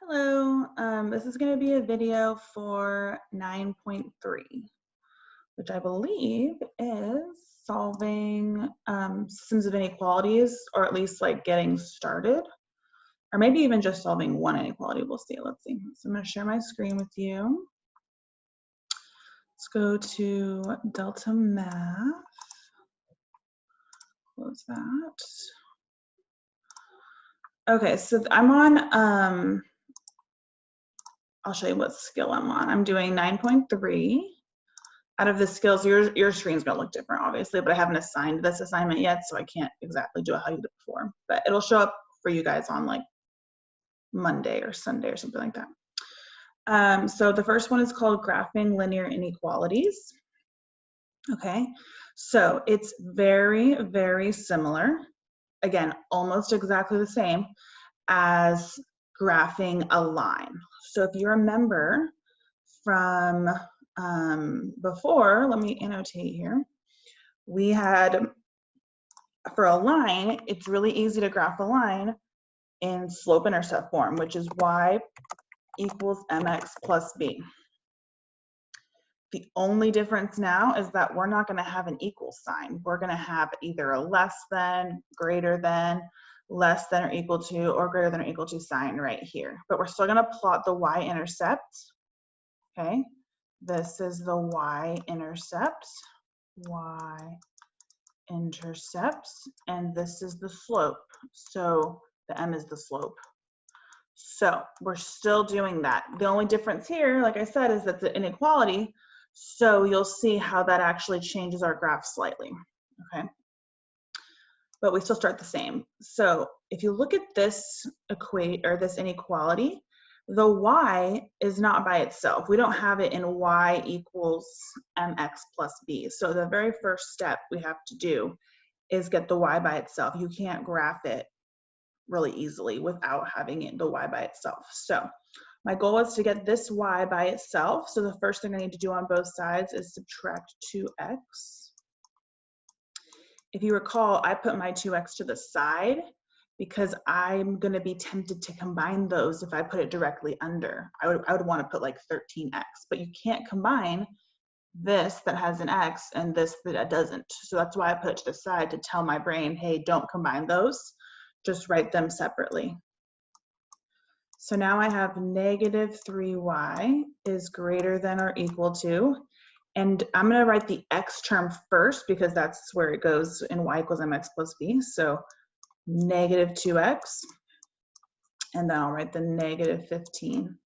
Hello, this is going to be a video for 9.3, which I believe is solving systems of inequalities, or at least like getting started, or maybe even just solving one inequality. We'll see. Let's see. So I'm going to share my screen with you. Let's go to Delta Math. Close that. Okay, so I'm on, I'll show you what skill I'm on. I'm doing 9.3. Out of the skills, your screen's gonna look different, obviously, but I haven't assigned this assignment yet, so I can't exactly do it how you did it before. But it'll show up for you guys on like Monday or Sunday or something like that. So the first one is called graphing linear inequalities. Okay, so it's very, very similar. Again, almost exactly the same as graphing a line. So if you remember from before, let me annotate here. We had, for a line, it's really easy to graph a line in slope-intercept form, which is y equals mx plus b. The only difference now is that we're not going to have an equal sign. We're going to have either a less than, greater than, less than or equal to, or greater than or equal to sign right here. But we're still going to plot the y-intercept. Okay, this is the y-intercept, y-intercepts, and this is the slope. So the m is the slope. So we're still doing that. The only difference here, like I said, is that the inequality. So you'll see how that actually changes our graph slightly, okay? But we still start the same. So if you look at this this inequality, the y is not by itself. We don't have it in y equals mx plus b. So the very first step we have to do is get the y by itself. You can't graph it really easily without having it, the y by itself. So my goal is to get this y by itself. So the first thing I need to do on both sides is subtract 2x. If you recall, I put my 2x to the side because I'm going to be tempted to combine those if I put it directly under. I would want to put like 13x, but you can't combine this that has an x and this that doesn't. So that's why I put it to the side, to tell my brain, hey, don't combine those, just write them separately. So now I have negative 3y is greater than or equal to, and I'm going to write the x term first because that's where it goes in y equals mx plus b. So negative 2x, and then I'll write the negative 15.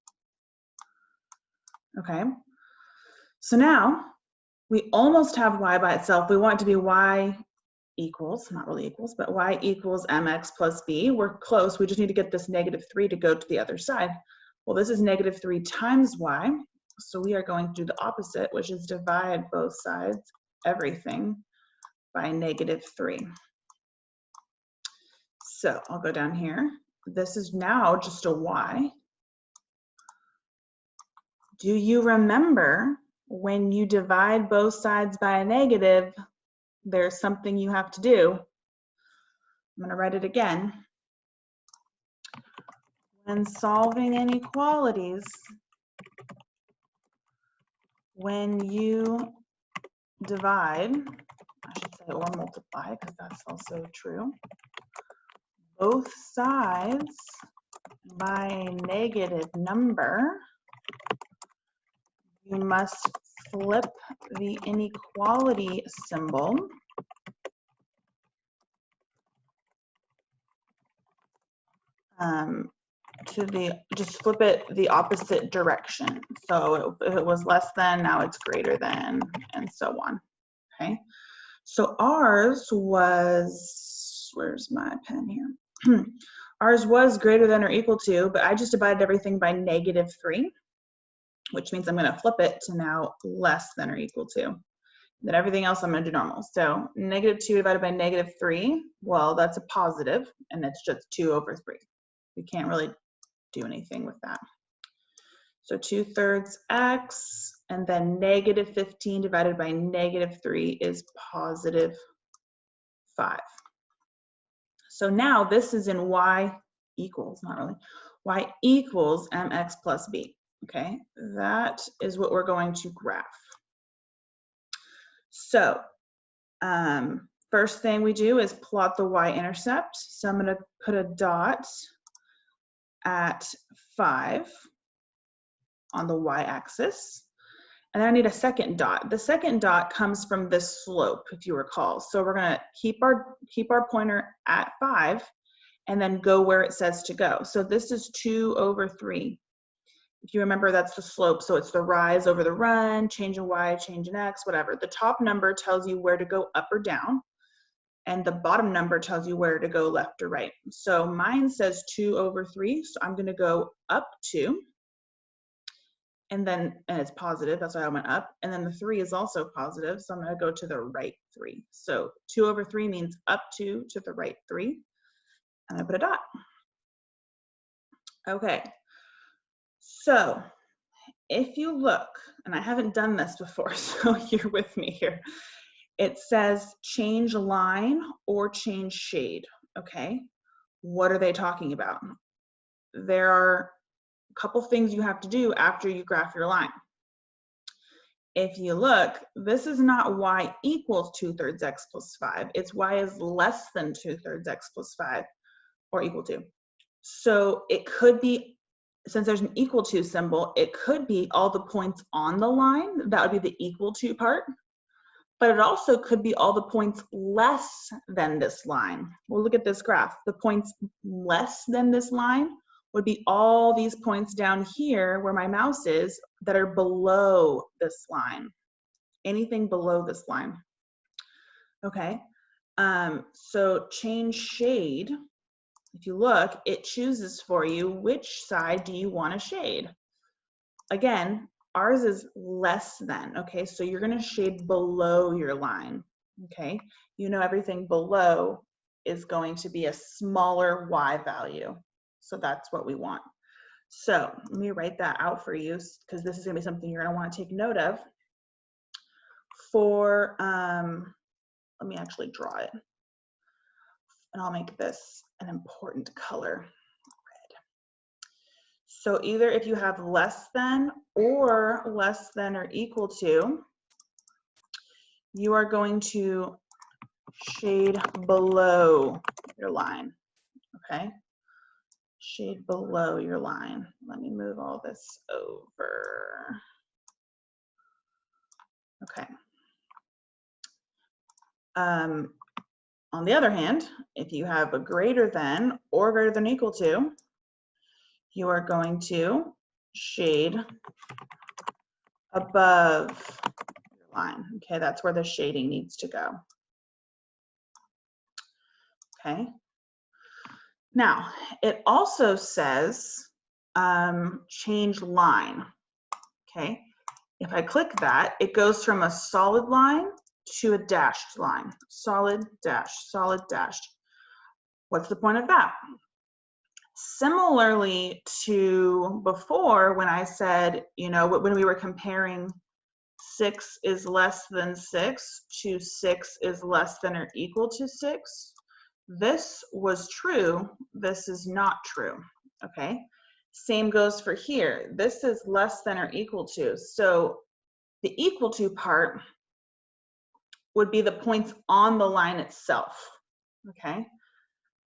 Okay, so now we almost have y by itself. We want it to be y equals, not really equals, but y equals mx plus b. We're close. We just need to get this negative 3 to go to the other side. Well, this is negative 3 times y. So we are going to do the opposite, which is divide both sides, everything, by negative 3. So I'll go down here. This is now just a y. Do you remember when you divide both sides by a negative, there's something you have to do? I'm going to write it again. When solving inequalities, when you divide, I should say, or multiply, because that's also true, both sides by a negative number, you must flip the inequality symbol just flip it the opposite direction. So if it was less than, now it's greater than, and so on. Okay, so ours was, where's my pen here? Ours was greater than or equal to, but I just divided everything by negative 3, which means I'm going to flip it to now less than or equal to. Then everything else I'm going to do normal. So negative 2 divided by negative 3, well, that's a positive, and it's just 2 over 3. We can't really do anything with that. So 2/3 x, and then negative 15 divided by negative 3 is positive 5. So now this is in y equals, not really, y equals mx plus b. Okay, that is what we're going to graph. So first thing we do is plot the y-intercept. So I'm going to put a dot at 5 on the y-axis. And then I need a second dot. The second dot comes from this slope, if you recall. So we're going to keep our pointer at 5 and then go where it says to go. So this is 2/3. If you remember, that's the slope. So it's the rise over the run, change in y, change in x, whatever. The top number tells you where to go up or down, and the bottom number tells you where to go left or right. So mine says 2/3, so I'm going to go up 2. And it's positive, that's why I went up. And then the 3 is also positive, so I'm going to go to the right 3. So 2/3 means up 2 to the right 3. And I put a dot. Okay. So if you look, and I haven't done this before, so you're with me here. It says change line or change shade, okay? What are they talking about? There are a couple things you have to do after you graph your line. If you look, this is not y equals 2/3 x plus 5. It's y is less than 2/3 x plus 5 or equal to. So it could be, since there's an equal to symbol, it could be all the points on the line. That would be the equal to part. But it also could be all the points less than this line. Well, look at this graph. The points less than this line would be all these points down here where my mouse is that are below this line. Anything below this line. Okay, so change shade. If you look, it chooses for you which side do you want to shade. Again, ours is less than, okay? So you're going to shade below your line, okay? You know everything below is going to be a smaller y value. So that's what we want. So let me write that out for you because this is going to be something you're going to want to take note of. For, let me actually draw it. And I'll make this an important color, red. So either if you have less than or less than or equal to, you are going to shade below your line, okay? Shade below your line. Let me move all this over. Okay. On the other hand, if you have a greater than or greater than equal to, you are going to shade above your line. Okay, that's where the shading needs to go. Okay. Now, it also says change line. Okay. If I click that, it goes from a solid line to a dashed line. Solid, dashed, solid, dashed. What's the point of that? Similarly to before when I said, you know, when we were comparing 6 is less than 6 to 6 is less than or equal to 6, this was true, this is not true, okay? Same goes for here. This is less than or equal to. So the equal to part would be the points on the line itself, okay?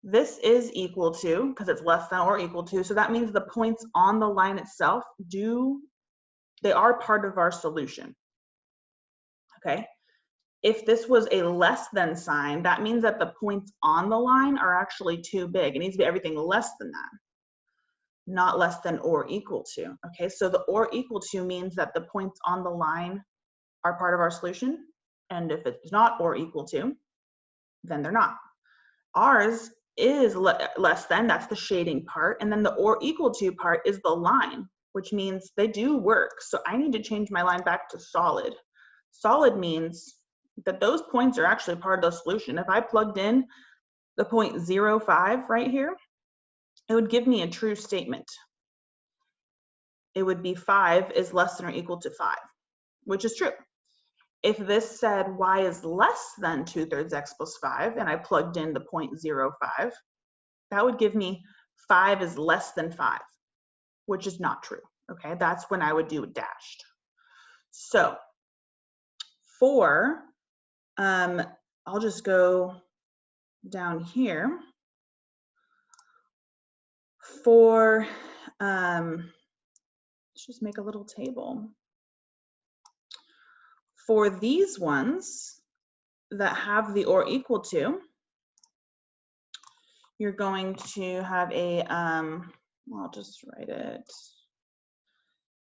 This is equal to, because it's less than or equal to, so that means the points on the line itself they are part of our solution, okay? If this was a less than sign, that means that the points on the line are actually too big. It needs to be everything less than that, not less than or equal to, okay? So the or equal to means that the points on the line are part of our solution, and if it's not or equal to, then they're not. Ours is less than, that's the shading part, and then the or equal to part is the line, which means they do work. So I need to change my line back to solid. Solid means that those points are actually part of the solution. If I plugged in the 0.05 right here, it would give me a true statement. It would be 5 is less than or equal to 5, which is true. If this said y is less than 2/3 x plus 5, and I plugged in the 0.05, that would give me 5 is less than 5, which is not true, okay? That's when I would do it dashed. So for, I'll just go down here. For, let's just make a little table. For these ones that have the or equal to, you're going to have a, I'll just write it.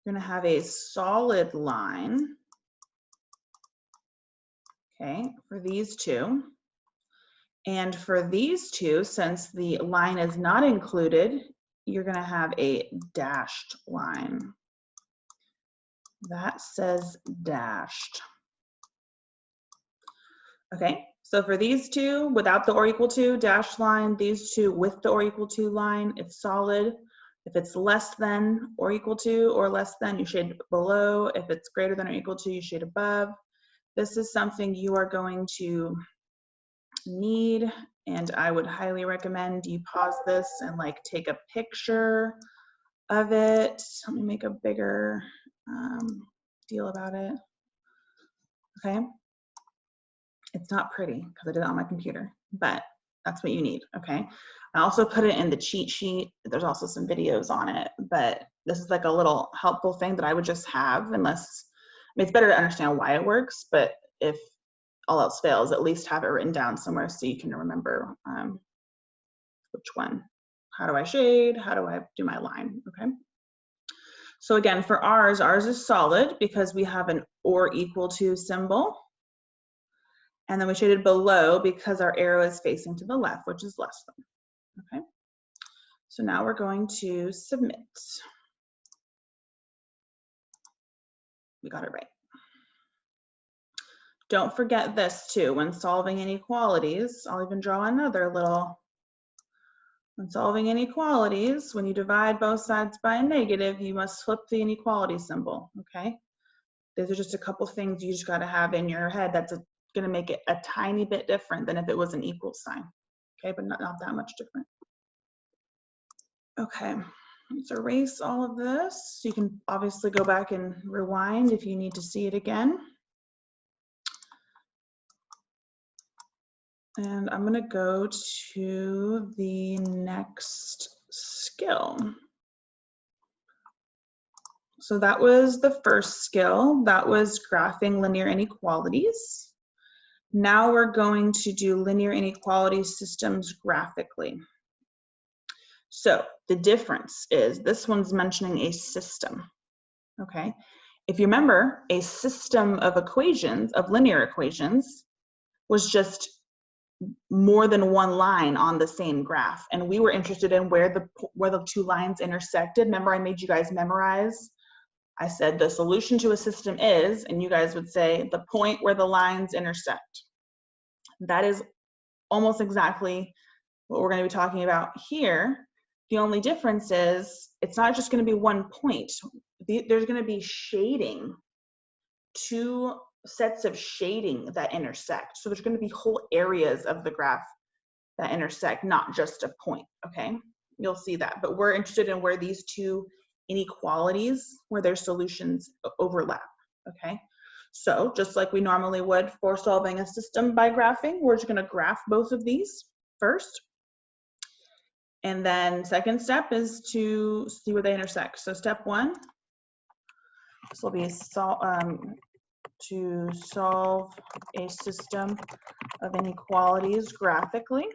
You're going to have a solid line, okay, for these two. And for these two, since the line is not included, you're going to have a dashed line. That says dashed. Okay, so for these two, without the or equal to, dashed line, these two with the or equal to line, it's solid. If it's less than or equal to or less than, you shade below. If it's greater than or equal to, you shade above. This is something you are going to need, and I would highly recommend you pause this and like take a picture of it. Let me make a bigger deal about it. Okay. It's not pretty because I did it on my computer, but that's what you need, okay? I also put it in the cheat sheet. There's also some videos on it, but this is like a little helpful thing that I would just have, unless, I mean, it's better to understand why it works, but if all else fails, at least have it written down somewhere so you can remember which one. How do I shade? How do I do my line, okay? So again, for ours is solid because we have an or equal to symbol. And then we shaded below because our arrow is facing to the left, which is less than, okay? So now we're going to submit. We got it right. Don't forget this too, when solving inequalities, I'll even draw another little, when solving inequalities, when you divide both sides by a negative, you must flip the inequality symbol, okay? These are just a couple things you just gotta have in your head that's gonna make it a tiny bit different than if it was an equal sign, okay? But not that much different. Okay, let's erase all of this. You can obviously go back and rewind if you need to see it again. And I'm gonna go to the next skill. So that was the first skill. That was graphing linear inequalities. Now we're going to do linear inequality systems graphically. So the difference is this one's mentioning a system, okay? If you remember, a system of equations, of linear equations, was just more than one line on the same graph. And we were interested in where the two lines intersected. Remember, I made you guys memorize. I said the solution to a system is, and you guys would say, the point where the lines intersect. That is almost exactly what we're going to be talking about here. The only difference is it's not just going to be one point. There's going to be shading, two sets of shading that intersect. So there's going to be whole areas of the graph that intersect, not just a point, okay? You'll see that, but we're interested in where these two inequalities, where their solutions overlap, okay? So just like we normally would for solving a system by graphing, we're just going to graph both of these first. And then second step is to see where they intersect. So step one, this will be to solve a system of inequalities graphically.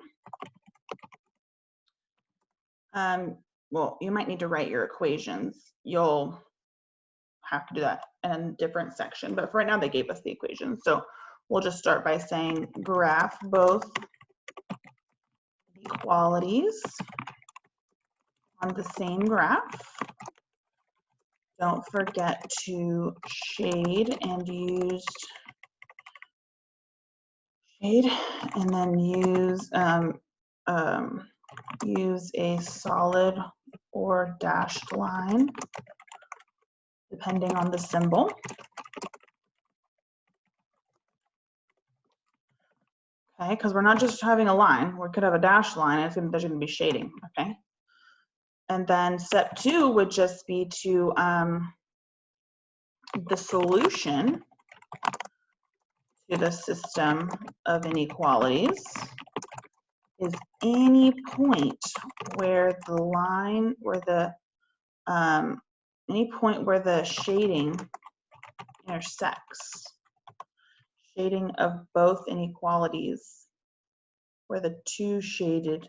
Well, you might need to write your equations. You'll have to do that in a different section, but for right now they gave us the equations. So we'll just start by saying graph both inequalities on the same graph. Don't forget to shade and use shade, and then use a solid or dashed line, depending on the symbol. Okay, because we're not just having a line. We could have a dashed line, and there's going to be shading, okay? And then step 2 would just be to the solution to the system of inequalities is any point where the line, where the any point where the shading intersects, shading of both inequalities, where the two shaded,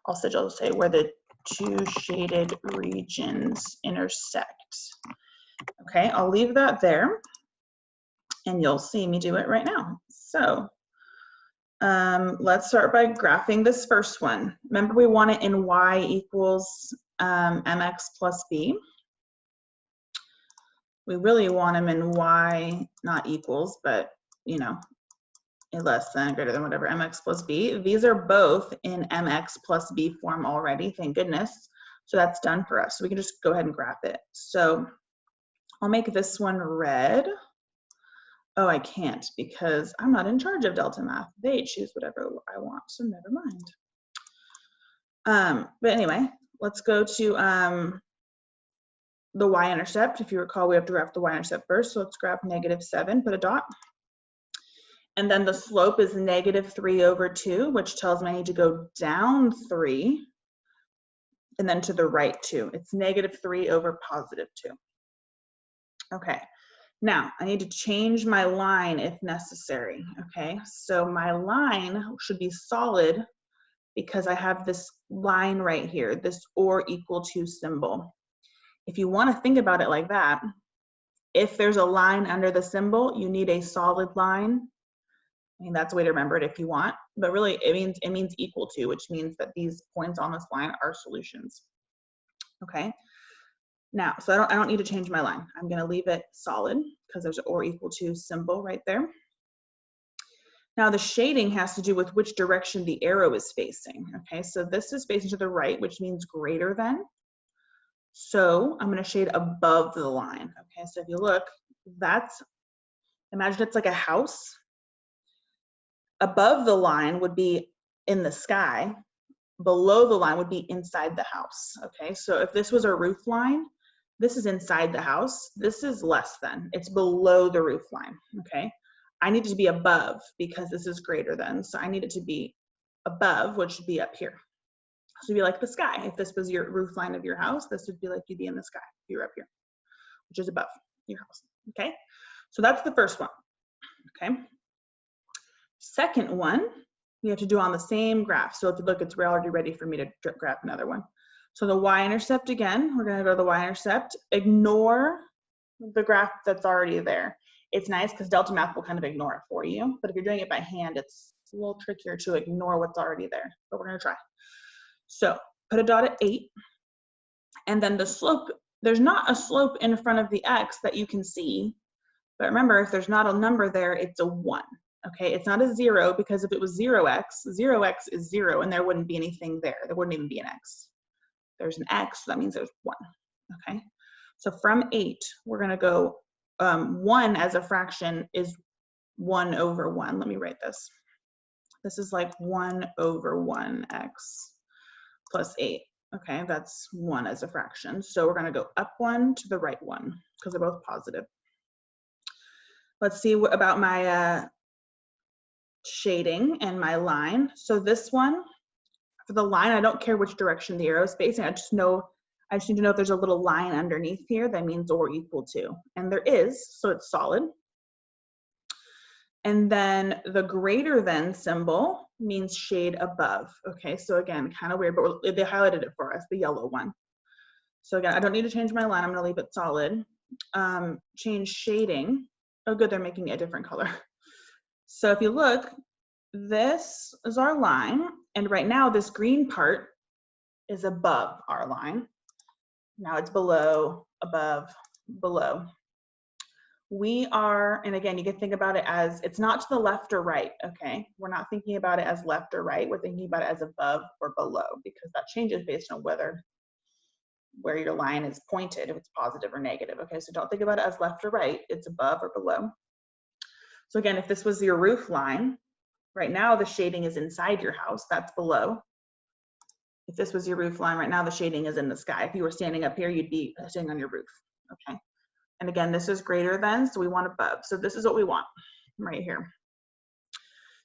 I'll say where the two shaded regions intersect. Okay, I'll leave that there and you'll see me do it right now. So let's start by graphing this first one. Remember, we want it in y equals mx plus b. We really want them in y, not equals, but you know, less than, greater than, whatever, mx plus b. These are both in mx plus b form already, thank goodness. So that's done for us. So we can just go ahead and graph it. So I'll make this one red. Oh, I can't because I'm not in charge of Delta Math. They choose whatever I want, so never mind. But anyway, let's go to the y-intercept. If you recall, we have to graph the y-intercept first. So let's graph -7, put a dot. And then the slope is -3/2, which tells me I need to go down 3 and then to the right 2. It's -3/+2. Okay. Now, I need to change my line if necessary, okay? So my line should be solid because I have this line right here, this or equal to symbol. If you want to think about it like that, if there's a line under the symbol, you need a solid line. I mean, that's a way to remember it if you want, but really it means equal to, which means that these points on this line are solutions, okay? Now, so I don't need to change my line. I'm going to leave it solid because there's an or equal to symbol right there. Now the shading has to do with which direction the arrow is facing. Okay, so this is facing to the right, which means greater than. So I'm going to shade above the line. Okay, so if you look, imagine it's like a house. Above the line would be in the sky. Below the line would be inside the house. Okay, so if this was a roof line, this is inside the house. This is less than. It's below the roof line. Okay. I need it to be above because this is greater than. So I need it to be above, which would be up here. So it'd be like the sky. If this was your roof line of your house, this would be like you'd be in the sky if you're up here, which is above your house. Okay. So that's the first one. Okay. Second one, we have to do on the same graph. So if you look, it's already ready for me to graph another one. So the y-intercept again, we're going to go to the y-intercept. Ignore the graph that's already there. It's nice because Delta Math will kind of ignore it for you. But if you're doing it by hand, it's a little trickier to ignore what's already there. But we're going to try. So put a dot at 8. And then the slope, there's not a slope in front of the x that you can see. But remember, if there's not a number there, it's a 1. Okay, it's not a 0 because if it was 0x, 0x is 0 and there wouldn't be anything there. There wouldn't even be an x. There's an x, so that means there's 1, okay? So from 8, we're gonna go, 1 as a fraction is 1/1. Let me write this. This is like 1/1x plus 8, okay? That's 1 as a fraction. So we're gonna go up 1 to the right 1 because they're both positive. Let's see what about my shading and my line. So this one, for the line, I don't care which direction the arrow is facing. I just need to know if there's a little line underneath here that means or equal to. And there is, so it's solid. And then the greater than symbol means shade above. Okay, so again, kind of weird, but they highlighted it for us, the yellow one. So again, I don't need to change my line. I'm going to leave it solid. Change shading. Oh, good, they're making it a different color. So if you look, this is our line. And right now, this green part is above our line. Now it's below, above, below. We are, and again, you can think about it as, it's not to the left or right, okay? We're not thinking about it as left or right. We're thinking about it as above or below because that changes based on where your line is pointed, if it's positive or negative, okay? So don't think about it as left or right. It's above or below. So again, if this was your roof line, right now the shading is inside your house, that's below. If this was your roof line right now, the shading is in the sky. If you were standing up here, you'd be sitting on your roof, okay? And again, this is greater than, so we want above. So this is what we want right here.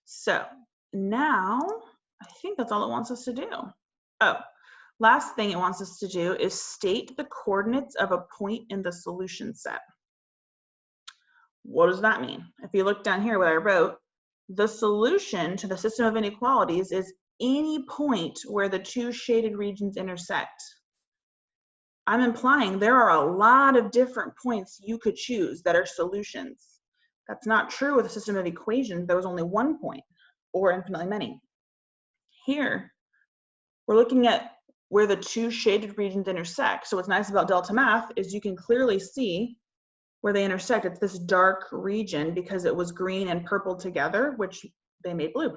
So now I think that's all it wants us to do. Oh, last thing it wants us to do is state the coordinates of a point in the solution set. What does that mean? If you look down here what I wrote, the solution to the system of inequalities is any point where the two shaded regions intersect. I'm implying there are a lot of different points you could choose that are solutions. That's not true with a system of equations. There was only one point or infinitely many. Here, we're looking at where the two shaded regions intersect. So what's nice about delta math is you can clearly see where they intersect. It's this dark region because it was green and purple together, which they made blue.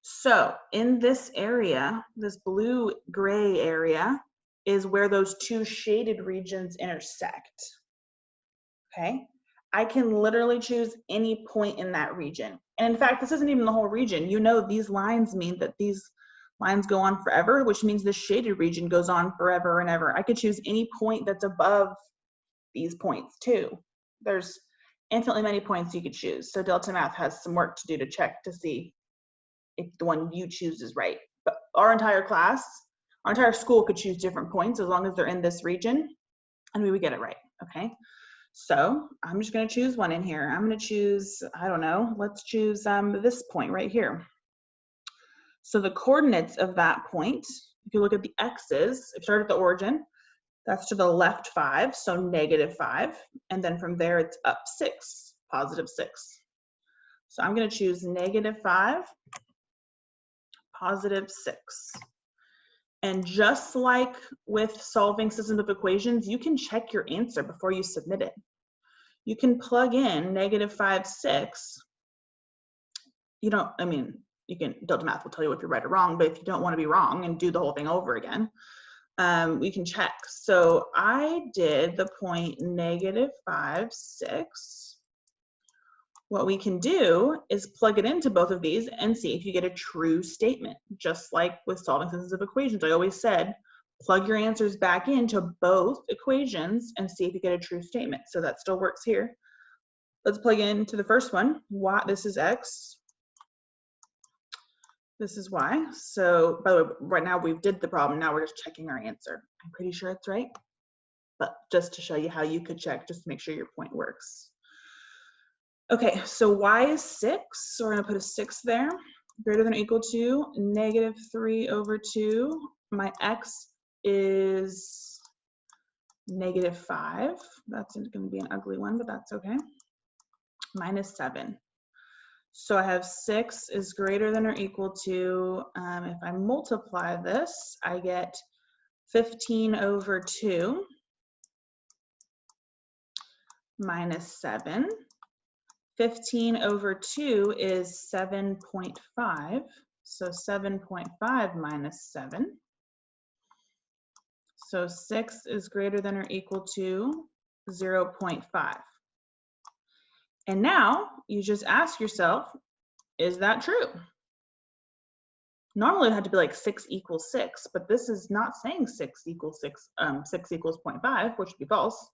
So in this area, this blue-gray area is where those two shaded regions intersect, okay? I can literally choose any point in that region. And in fact, this isn't even the whole region. You know, these lines mean that these lines go on forever, which means this shaded region goes on forever and ever. I could choose any point that's above these points too. There's infinitely many points you could choose. So delta math has some work to do to check to see if the one you choose is right. But our entire class, our entire school could choose different points as long as they're in this region and we would get it right, okay? So I'm just gonna choose one in here. I'm gonna choose, I don't know, let's choose this point right here. So the coordinates of that point, if you look at the x's, if you start at the origin, that's to the left 5, so -5. And then from there, it's up 6, +6. So I'm going to choose -5, +6. And just like with solving systems of equations, you can check your answer before you submit it. You can plug in -5, 6. You don't, I mean, you can, delta math will tell you if you're right or wrong, but if you don't want to be wrong and do the whole thing over again, we can check. So I did the point -5, 6. What we can do is plug it into both of these and see if you get a true statement. Just like with solving systems of equations, I always said, plug your answers back into both equations and see if you get a true statement. So that still works here. Let's plug into the first one. Y, this is X. This is Y. So by the way, right now we did the problem. Now we're just checking our answer. I'm pretty sure it's right, but just to show you how you could check, just to make sure your point works. Okay, so Y is 6. So we're gonna put a 6 there. Greater than or equal to -3/2. My X is -5. That's gonna be an ugly one, but that's okay. -7. So I have 6 is greater than or equal to, if I multiply this, I get 15/2 minus 7. 15/2 is 7.5. So 7.5 minus 7. So 6 is greater than or equal to 0.5. And now you just ask yourself, is that true? Normally it had to be like 6 equals 6, but this is not saying 6 equals 6, 6 equals 0.5, which would be false.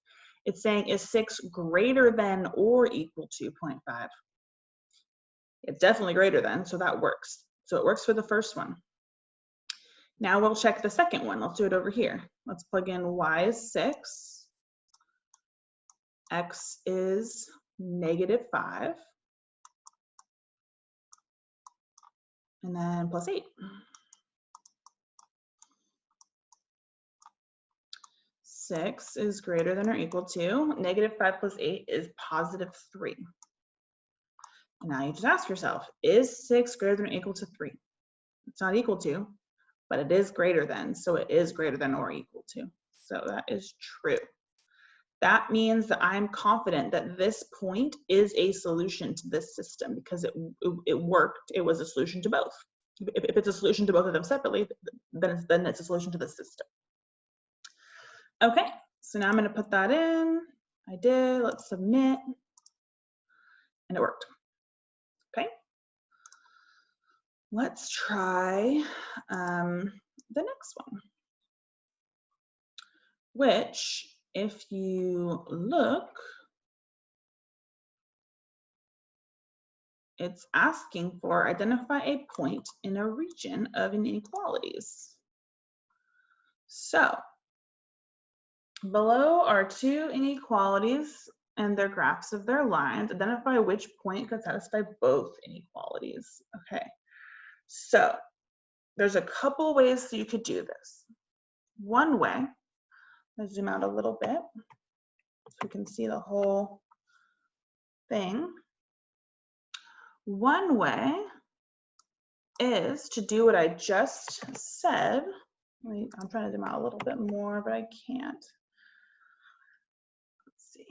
It's saying is 6 greater than or equal to 0.5? It's definitely greater than, so that works. So it works for the first one. Now we'll check the second one. Let's do it over here. Let's plug in Y is 6. X is -5. And then plus 8. 6 is greater than or equal to -5 plus 8 is +3. Now you just ask yourself, is 6 greater than or equal to 3? It's not equal to, but it is greater than, so it is greater than or equal to. So that is true. That means that I'm confident that this point is a solution to this system because it worked. It was a solution to both. If it's a solution to both of them separately, then it's a solution to the system. Okay, so now I'm going to put that in. I did. Let's submit. And it worked. Okay. Let's try the next one, which, if you look, it's asking for identify a point in a region of inequalities. So below are two inequalities and their graphs of their lines. Identify which point could satisfy both inequalities. Okay, so there's a couple ways that you could do this. One way, let's zoom out a little bit so we can see the whole thing. One way is to do what I just said. Wait, I'm trying to zoom out a little bit more, but I can't. Let's see.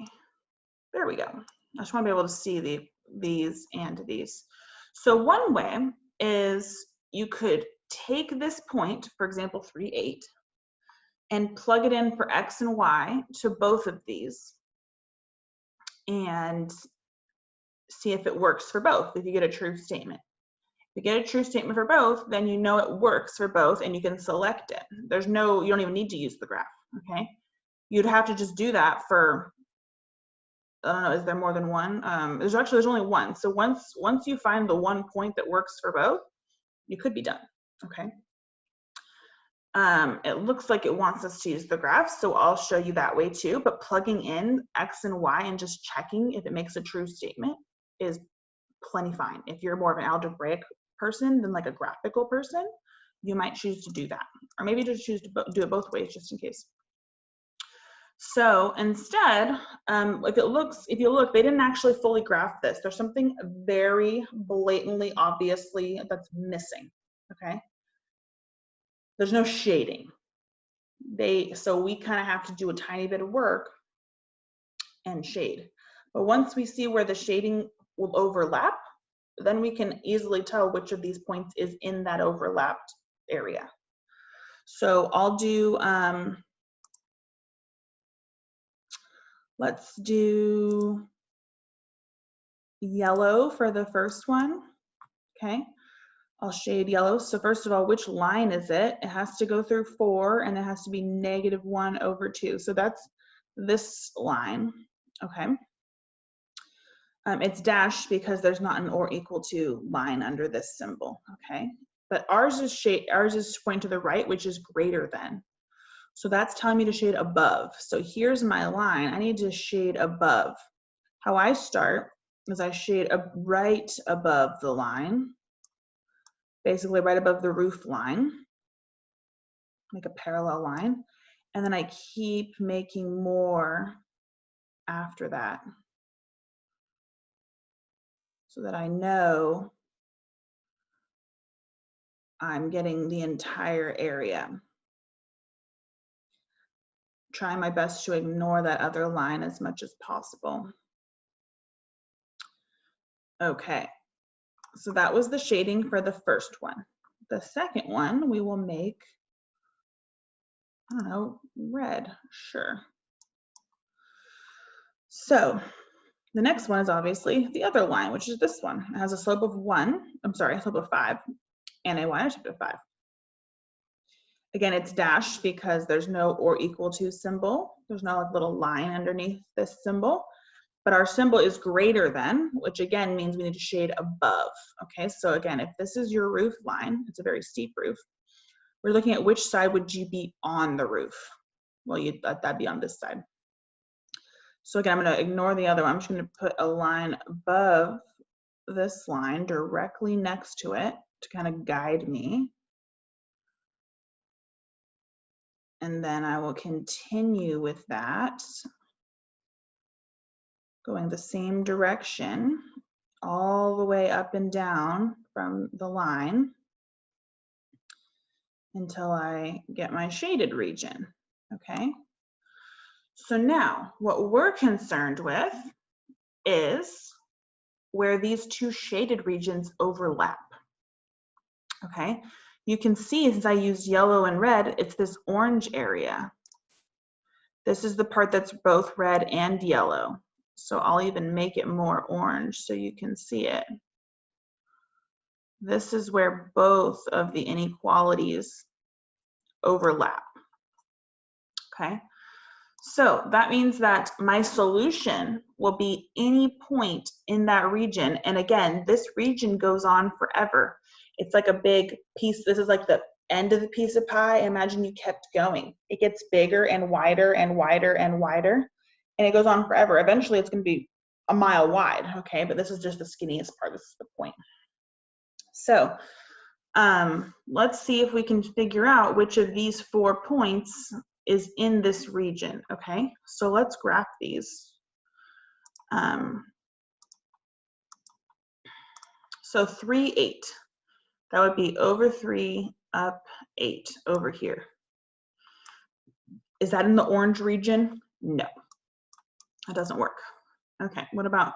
There we go. I just want to be able to see these and these. So one way is you could take this point, for example, 3, 8, and plug it in for X and Y to both of these and see if it works for both, if you get a true statement. If you get a true statement for both, then you know it works for both and you can select it. You don't even need to use the graph, okay? You'd have to just do that for, I don't know, is there more than one? There's only one. So once you find the one point that works for both, you could be done, okay? It looks like it wants us to use the graph, so I'll show you that way too, but plugging in X and Y and just checking if it makes a true statement is plenty fine. If you're more of an algebraic person than like a graphical person, you might choose to do that, or maybe just choose to do it both ways just in case. So instead, if you look, they didn't actually fully graph this. There's something very blatantly, obviously that's missing, okay? There's no shading. So we kind of have to do a tiny bit of work and shade. But once we see where the shading will overlap, then we can easily tell which of these points is in that overlapped area. So I'll do, let's do yellow for the first one, okay? I'll shade yellow. So first of all, which line is it? It has to go through 4 and it has to be -1/2. So that's this line, okay? It's dashed because there's not an or equal to line under this symbol, okay? But ours is pointing to the right, which is greater than. So that's telling me to shade above. So here's my line. I need to shade above. How I start is I shade right above the line, basically right above the roof line, make a parallel line, and then I keep making more after that so that I know I'm getting the entire area. Trying my best to ignore that other line as much as possible. Okay, so that was the shading for the first one. The second one, we will make, I don't know, red, sure. So the next one is obviously the other line, which is this one. It has a slope of 5, and a y-intercept of 5. Again, it's dashed because there's no or equal to symbol. There's no little line underneath this symbol, but our symbol is greater than, which again means we need to shade above. Okay, so again, if this is your roof line, it's a very steep roof, we're looking at which side would you be on the roof? Well, that'd be on this side. So again, I'm gonna ignore the other one. I'm just gonna put a line above this line directly next to it to kind of guide me. And then I will continue with that, going the same direction all the way up and down from the line until I get my shaded region, okay? So now what we're concerned with is where these two shaded regions overlap, okay? You can see since I used yellow and red, it's this orange area. This is the part that's both red and yellow. So I'll even make it more orange so you can see it. this is where both of the inequalities overlap, okay? So that means that my solution will be any point in that region. And again, this region goes on forever. It's like a big piece. This is like the end of the piece of pie. Imagine you kept going. It gets bigger and wider and wider and wider, and it goes on forever. Eventually it's going to be a mile wide, okay? But this is just the skinniest part. This is the point. So let's see if we can figure out which of these 4 points is in this region, okay? So let's graph these. So 3, 8. That would be over 3, up 8 over here. Is that in the orange region? No, that doesn't work. Okay, what about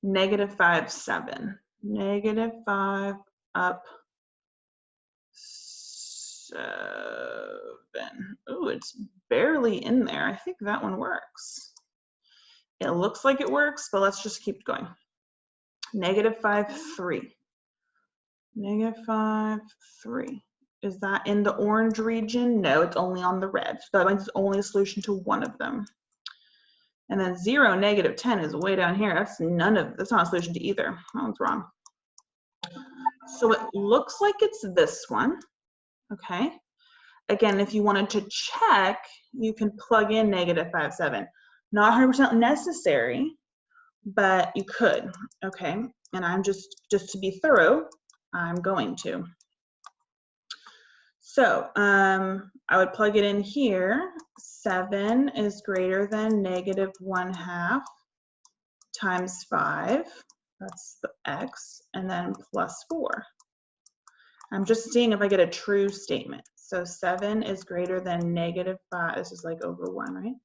-5, 7? -5 up 7. Ooh, it's barely in there. I think that one works. It looks like it works, but let's just keep going. -5, 3. -5, 3. Is that in the orange region? No, it's only on the red. So that means it's only a solution to one of them. And then 0, -10 is way down here. That's not a solution to either. That one's wrong. So it looks like it's this one, okay? Again, if you wanted to check, you can plug in -5, 7. Not 100% necessary, but you could, okay? And I'm just to be thorough, I'm going to. So I would plug it in here. 7 is greater than -1/2 times 5. That's the x, and then plus 4. I'm just seeing if I get a true statement. So 7 is greater than -5. This is like over 1, right?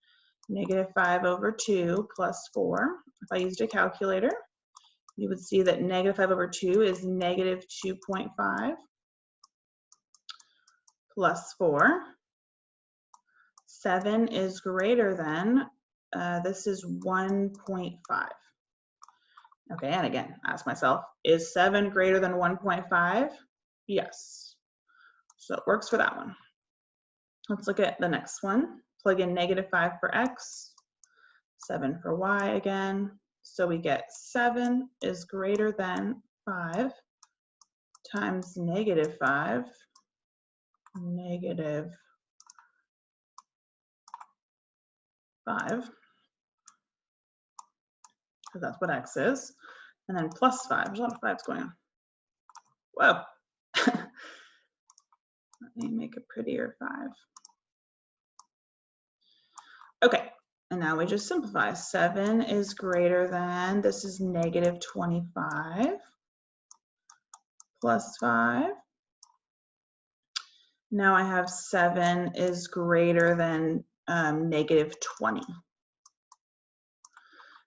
-5 over 2 plus 4. If I used a calculator, you would see that -5 over 2 is -2.5 plus 4. 7 is greater than, this is 1.5. Okay, and again, ask myself, is 7 greater than 1.5? Yes. So it works for that one. Let's look at the next one. Plug in -5 for x, 7 for y again. So we get 7 is greater than 5 times -5, -5, because that's what x is, and then plus 5. There's a lot of 5s going on. Whoa. Let me make a prettier 5. Okay, and now we just simplify. 7 is greater than, this is -25 plus 5. Now I have 7 is greater than -20.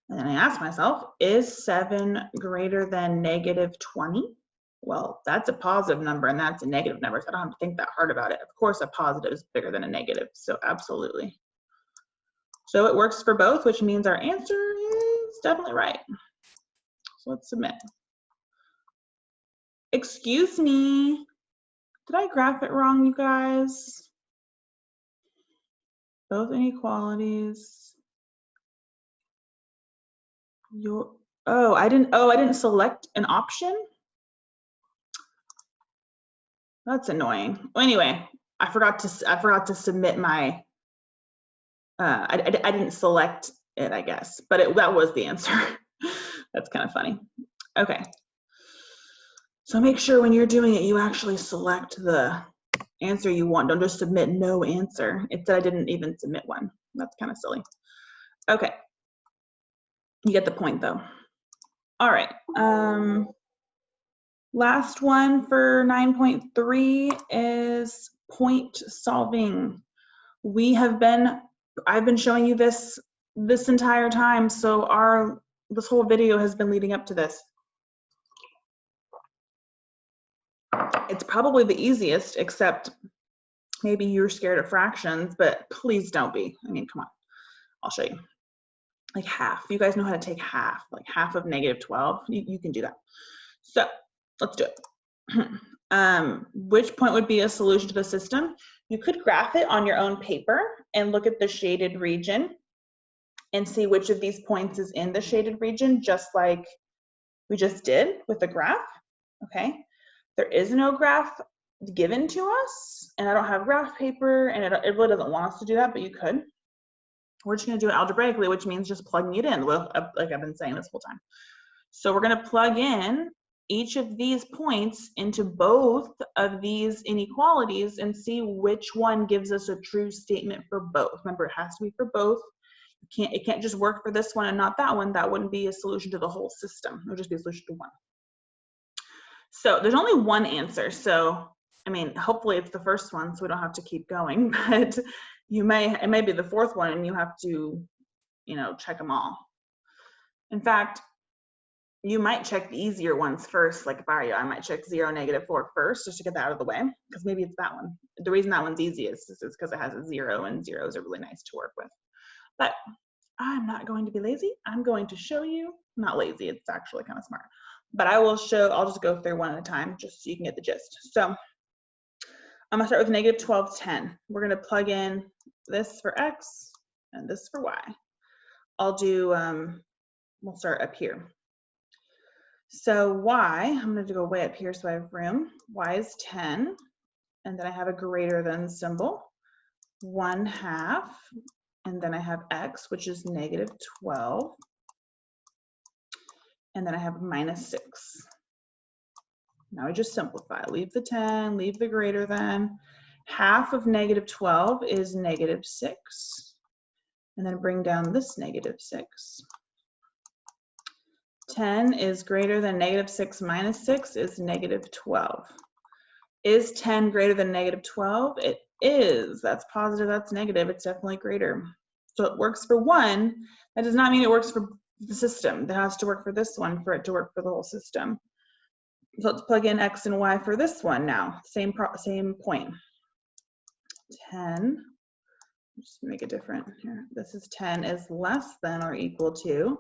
And then I ask myself, is 7 greater than -20? Well, that's a positive number and that's a negative number, so I don't have to think that hard about it. Of course, a positive is bigger than a negative, so absolutely. So it works for both, which means our answer is definitely right. So let's submit. Excuse me, did I graph it wrong, you guys? Both inequalities. I didn't select an option. That's annoying. Well, anyway, I forgot to submit my. I didn't select it, I guess, but that was the answer. That's kind of funny. Okay. So make sure when you're doing it, you actually select the answer you want. Don't just submit no answer. It said I didn't even submit one. That's kind of silly. Okay. You get the point though. All right. Last one for 9.3 is point solving. I've been showing you this entire time, so this whole video has been leading up to this. It's probably the easiest, except maybe you're scared of fractions, but please don't be. I mean, come on, I'll show you. Like half, you guys know how to take half, like half of -12, you can do that. So let's do it. which point would be a solution to the system? You could graph it on your own paper and look at the shaded region and see which of these points is in the shaded region, just like we just did with the graph, okay? There is no graph given to us, and I don't have graph paper, and it really doesn't want us to do that, but you could. We're just gonna do it algebraically, which means just plugging it in, like I've been saying this whole time. So we're gonna plug in each of these points into both of these inequalities and see which one gives us a true statement for both. Remember, it has to be for both. It can't just work for this one and not that one. That wouldn't be a solution to the whole system. It would just be a solution to one. So there's only one answer. So, I mean, hopefully it's the first one, so we don't have to keep going, but it may be the fourth one and you have to, you know, check them all. In fact, you might check the easier ones first. Like if I were you, I might check 0, -4 first, just to get that out of the way, because maybe it's that one. The reason that one's easy is because it has a 0, and zeros are really nice to work with. But I'm not going to be lazy. I'm going to show you, not lazy, it's actually kind of smart. But I'll just go through one at a time just so you can get the gist. So I'm gonna start with -12, 10. We're gonna plug in this for X and this for Y. I'll do, we'll start up here. So Y, I'm gonna go way up here so I have room. Y is 10, and then I have a greater than symbol, 1/2, and then I have X, which is -12, and then I have -6. Now I just simplify, leave the 10, leave the greater than. Half of -12 is -6, and then bring down this -6. 10 is greater than -6 minus 6 is -12. Is 10 greater than -12? It is. That's positive, that's negative. It's definitely greater. So it works for one. That does not mean it works for the system. It has to work for this one for it to work for the whole system. So let's plug in X and Y for this one now. Same point. 10, just make it different here. This is 10 is less than or equal to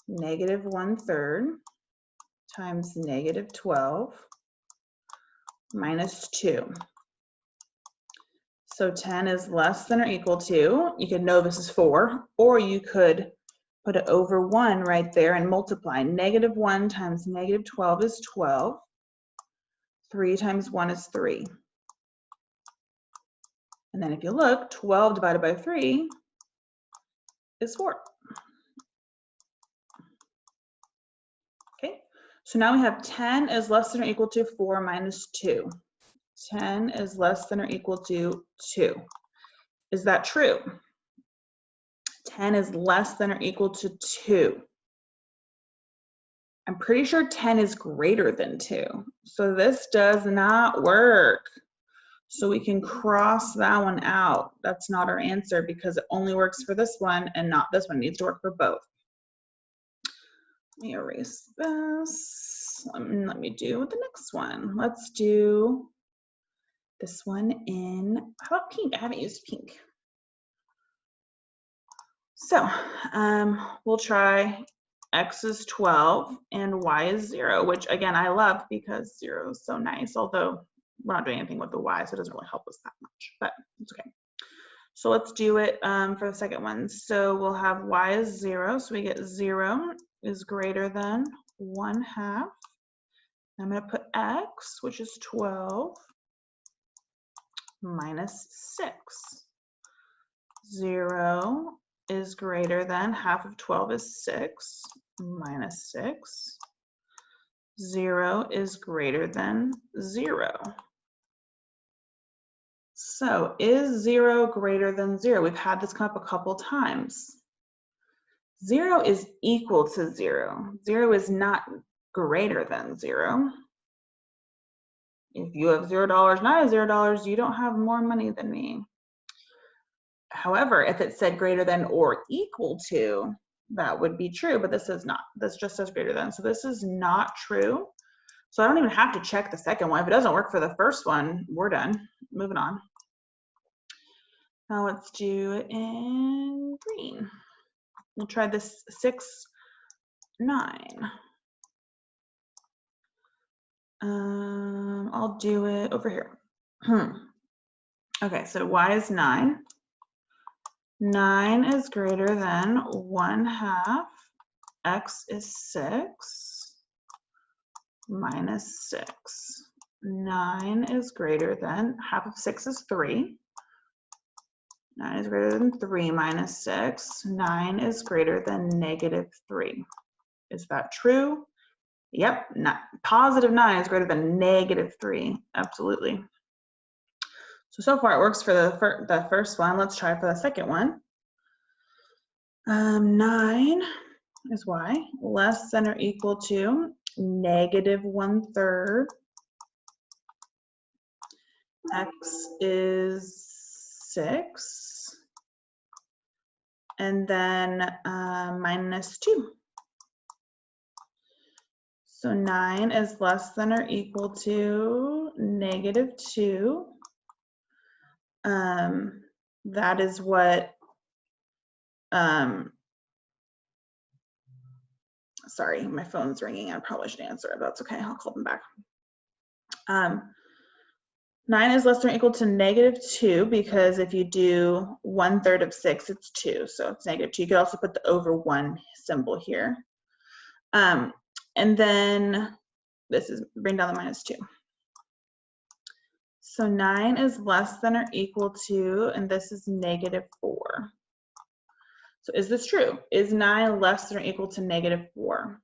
-1/3 times -12 minus 2. So 10 is less than or equal to, you could know this is 4, or you could put it over 1 right there and multiply. -1 times -12 is 12. 3 times 1 is 3. And then if you look, 12 divided by 3 is 4. Okay, so now we have 10 is less than or equal to 4 minus 2. 10 is less than or equal to 2. Is that true? 10 is less than or equal to 2. I'm pretty sure 10 is greater than 2. So this does not work. So we can cross that one out. That's not our answer because it only works for this one and not this one. It needs to work for both. Let me erase this. Let me do the next one. Let's do this one in, how about pink? I haven't used pink. So we'll try X is 12 and Y is 0, which again, I love because 0 is so nice, although we're not doing anything with the Y, so it doesn't really help us that much, but it's okay. So let's do it for the second one. So we'll have Y is 0, so we get 0 is greater than 1/2. I'm gonna put X, which is 12, minus 6. 0 is greater than, half of 12 is 6, minus 6. 0 is greater than 0. So is 0 greater than 0? We've had this come up a couple times. 0 is equal to 0. 0 is not greater than 0. If you have $0 and I have $0, you don't have more money than me. However, if it said greater than or equal to, that would be true, but this is not. This just says greater than. So this is not true. So I don't even have to check the second one. If it doesn't work for the first one, we're done. Moving on. Now let's do it in green. We'll try this 6, 9. I'll do it over here. Okay, so y is 9. 9 is greater than 1/2. X is 6 minus 6. 9 is greater than, half of 6 is 3. 9 is greater than 3 minus 6. 9 is greater than -3. Is that true? Yep, positive 9 is greater than -3. Absolutely. So far it works for the first one. Let's try for the second one. 9 is y less than or equal to -1/3. X is 6. And then minus 2. So 9 is less than or equal to -2. That is what, sorry, my phone's ringing. I probably should answer it, but that's okay. I'll call them back. 9 is less than or equal to -2 because if you do 1/3 of 6, it's 2. So it's -2. You could also put the over 1 symbol here. And then this is bring down the -2. So 9 is less than or equal to, and this is -4. So is this true? Is 9 less than or equal to -4?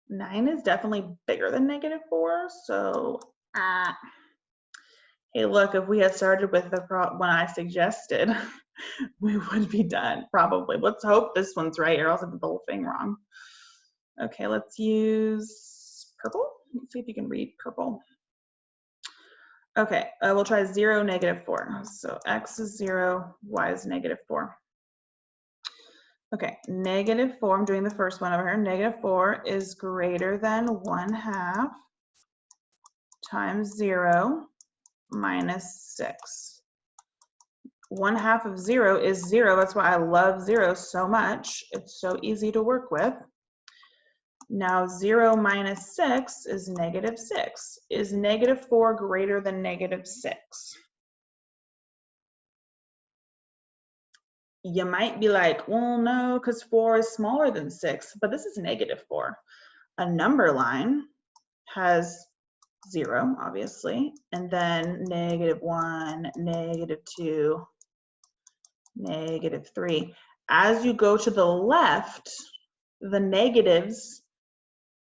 9 is definitely bigger than -4. So, hey, look, if we had started with the one I suggested, we would be done, probably. Let's hope this one's right, or else I did the whole thing wrong. Okay, let's use purple. Let's see if you can read purple. Okay, we'll try 0, -4. So x is 0, y is -4. Okay, -4, I'm doing the first one over here. -4 is greater than 1/2 times 0 minus 6. 1/2 of 0 is 0. That's why I love 0 so much. It's so easy to work with. Now 0 minus 6 is -6. Is -4 greater than -6? You might be like, well, no, because 4 is smaller than 6, but this is -4. A number line has 0, obviously, and then -1, -2, -3. As you go to the left, the negatives,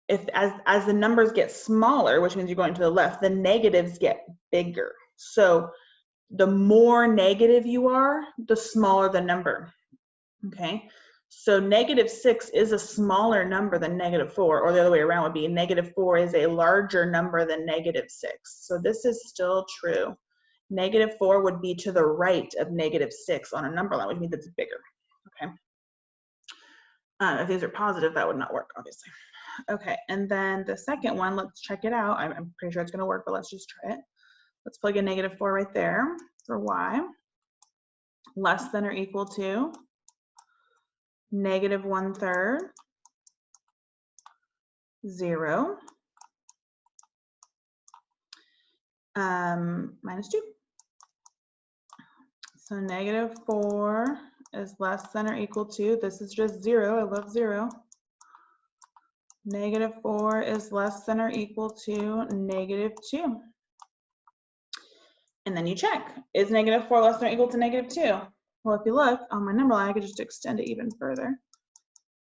as the numbers get smaller, which means you're going to the left, the negatives get bigger. So the more negative you are, the smaller the number. Okay, so -6 is a smaller number than -4, or the other way around would be -4 is a larger number than -6. So this is still true. -4 would be to the right of -6 on a number line, which means it's bigger. Okay. If these are positive, that would not work, obviously. Okay, and then the second one, let's check it out. I'm pretty sure it's going to work, but let's just try it. Let's plug in -4 right there for y. Less than or equal to -1/3, 0, minus 2. So -4 is less than or equal to, this is just 0, I love 0. -4 is less than or equal to -2. And then you check, is -4 less than or equal to -2? Well, if you look on my number line, I could just extend it even further.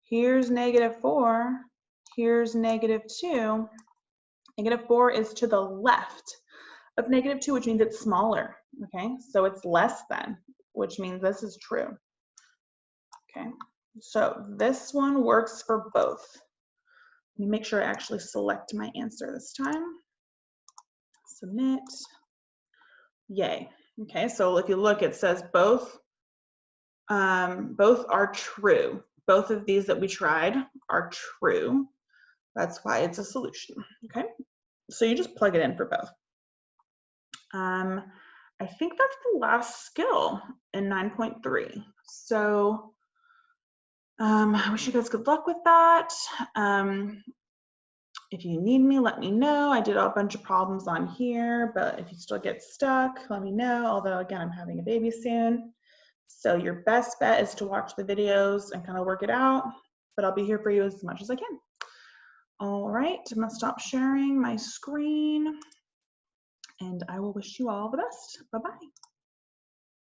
Here's -4, here's -2. -4 is to the left of -2, which means it's smaller, okay? So it's less than, which means this is true, okay? So this one works for both. Let me make sure I actually select my answer this time. Submit. Yay. Okay, so if you look, it says both are true. Both of these that we tried are true. That's why it's a solution, okay? So you just plug it in for both. I think that's the last skill in 9.3. So I wish you guys good luck with that. If you need me, let me know. I did a bunch of problems on here, but if you still get stuck, let me know. Although again, I'm having a baby soon. So your best bet is to watch the videos and kind of work it out, but I'll be here for you as much as I can. All right, I'm gonna stop sharing my screen and I will wish you all the best. Bye-bye.